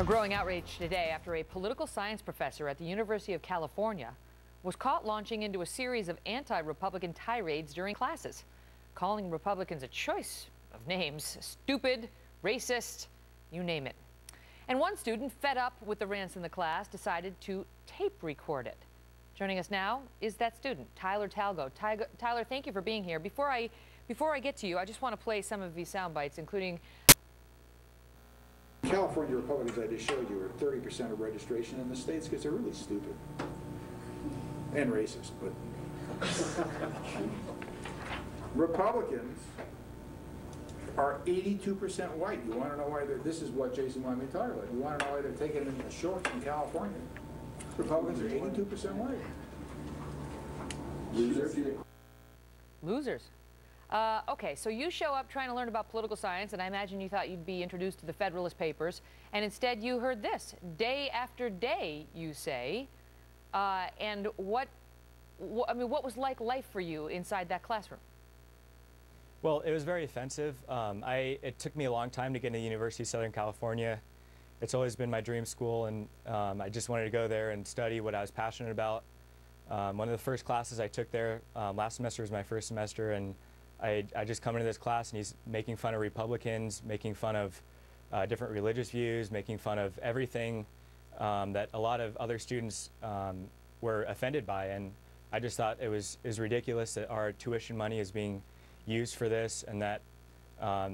A growing outrage today after a political science professor at the University of California was caught launching into a series of anti-Republican tirades during classes, calling Republicans a choice of names: stupid, racist, you name it. And one student, fed up with the rants in the class, decided to tape record it. Joining us now is that student, Tyler Talgo. Tyler, thank you for being here. Before I get to you, I just want to play some of these sound bites, including California Republicans I just showed you are 30% of registration in the states because they're really stupid and racist. But Republicans are 82% white. You want to know why this is what Jason wanted me to talk about. You want to know why they're taking in the shorts in California. Republicans are 82% white. Losers. Okay, so you show up trying to learn about political science, and I imagine you thought you'd be introduced to the Federalist Papers, and instead you heard this, day after day, you say. And what was like life for you inside that classroom? Well, it was very offensive. It took me a long time to get into the University of Southern California. It's always been my dream school, and I just wanted to go there and study what I was passionate about. One of the first classes I took there, last semester was my first semester, and I just come into this class and he's making fun of Republicans, making fun of different religious views, making fun of everything that a lot of other students were offended by. And I just thought it was ridiculous that our tuition money is being used for this, and that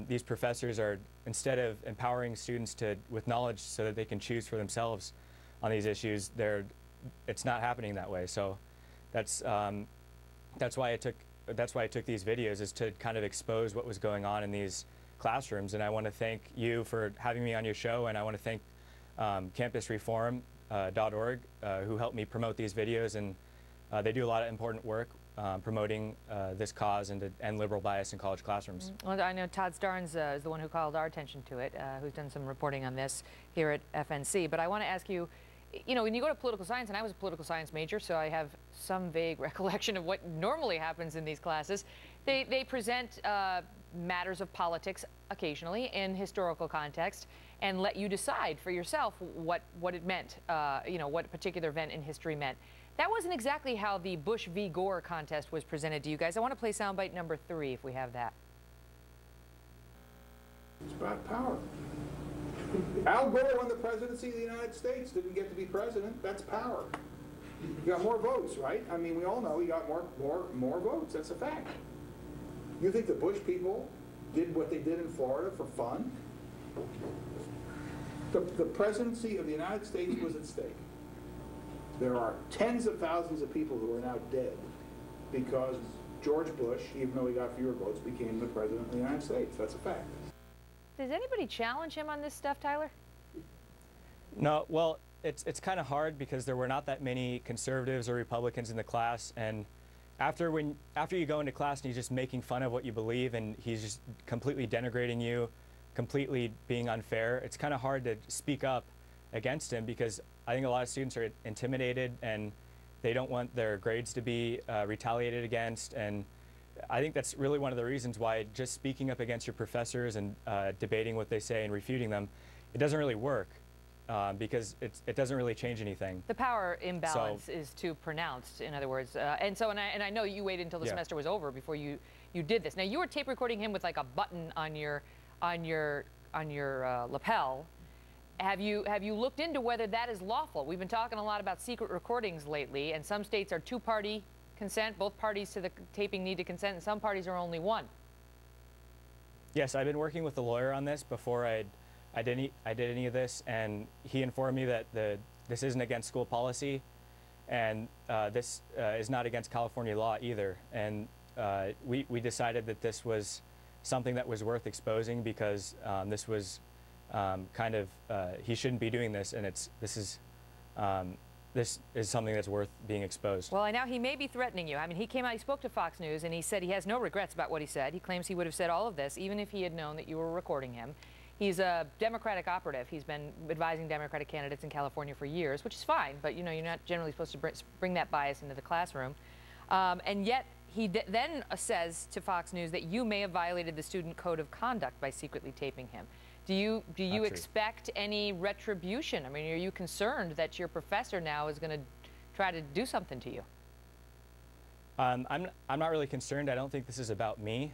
these professors are, instead of empowering students with knowledge so that they can choose for themselves on these issues, it's not happening that way. So that's why I took these videos, is to kind of expose what was going on in these classrooms. And I want to thank you for having me on your show, and I want to thank campusreform.org who helped me promote these videos, and they do a lot of important work promoting this cause and to end liberal bias in college classrooms. Well, I know Todd Starnes is the one who called our attention to it, who's done some reporting on this here at FNC. But I want to ask you, you know, when you go to political science, and I was a political science major, so I have some vague recollection of what normally happens in these classes. They present matters of politics occasionally in historical context and let you decide for yourself what it meant, you know, what a particular event in history meant. That wasn't exactly how the Bush v. Gore contest was presented to you guys. I want to play soundbite number 3, if we have that. It's about power. Al Gore won the presidency of the United States, didn't get to be president. That's power. He got more votes, right? I mean, we all know he got more votes. That's a fact. You think the Bush people did what they did in Florida for fun? The presidency of the United States was at stake. There are tens of thousands of people who are now dead because George Bush, even though he got fewer votes, became the president of the United States. That's a fact. Does anybody challenge him on this stuff, Tyler? No, well, it's kind of hard because there were not that many conservatives or Republicans in the class, and after you go into class and he's just making fun of what you believe and he's just completely denigrating you, completely being unfair, it's kind of hard to speak up against him, because I think a lot of students are intimidated and they don't want their grades to be retaliated against. And I think that's really one of the reasons why just speaking up against your professors and debating what they say and refuting them, it doesn't really work, because it doesn't really change anything. The power imbalance is too pronounced, in other words. And I know you waited until the semester was over before you did this. Now, you were tape recording him with like a button on your lapel. Have you looked into whether that is lawful? We've been talking a lot about secret recordings lately, and some states are two-party consent. Both parties to the taping need to consent, and some parties are only one. Yes, I've been working with a lawyer on this before I did any of this, and he informed me that this isn't against school policy, and this is not against California law either. And we decided that this was something that was worth exposing, because this was he shouldn't be doing this, and this is something that's worth being exposed. Well, now he may be threatening you. I mean, he came out, he spoke to Fox News, and he said he has no regrets about what he said. He claims he would have said all of this even if he had known that you were recording him. He's a Democratic operative. He's been advising Democratic candidates in California for years, which is fine, but you know, you're not generally supposed to bring that bias into the classroom. And yet he then says to Fox News that you may have violated the student code of conduct by secretly taping him. Do you Not true. expect any retribution? I mean, are you concerned that your professor now is going to try to do something to you? I'm not really concerned. I don't think this is about me.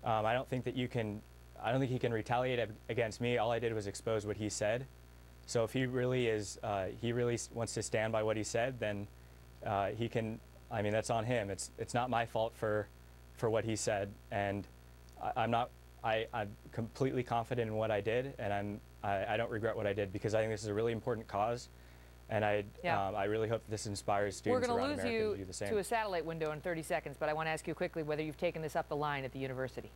I don't think that I don't think he can retaliate against me. All I did was expose what he said. So if he really wants to stand by what he said, then he can. I mean, that's on him. It's not my fault for what he said, and I'm completely confident in what I did, and I don't regret what I did, because I think this is a really important cause, and I really hope that this inspires students around America to do the same. We're going to lose you to a satellite window in 30 seconds, but I want to ask you quickly whether you've taken this up the line at the university.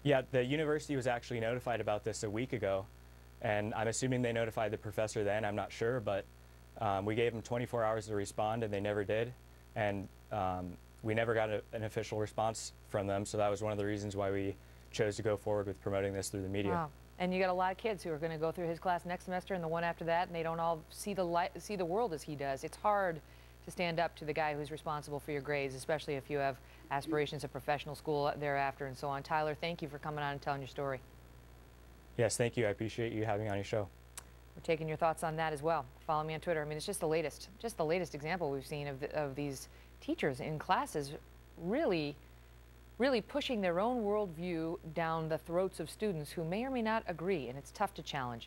Yeah, the university was actually notified about this a week ago, and I'm assuming they notified the professor then. I'm not sure, but we gave them 24 hours to respond, and they never did, and we never got an official response from them, so that was one of the reasons why we chose to go forward with promoting this through the media. Wow. And you got a lot of kids who are going to go through his class next semester and the one after that, and they don't all see the world as he does. It's hard to stand up to the guy who's responsible for your grades, especially if you have aspirations of professional school thereafter and so on. Tyler, thank you for coming on and telling your story. Yes, thank you. I appreciate you having me on your show. We're taking your thoughts on that as well. Follow me on Twitter. I mean, it's just the latest example we've seen of these teachers in classes really pushing their own worldview down the throats of students who may or may not agree, and it's tough to challenge.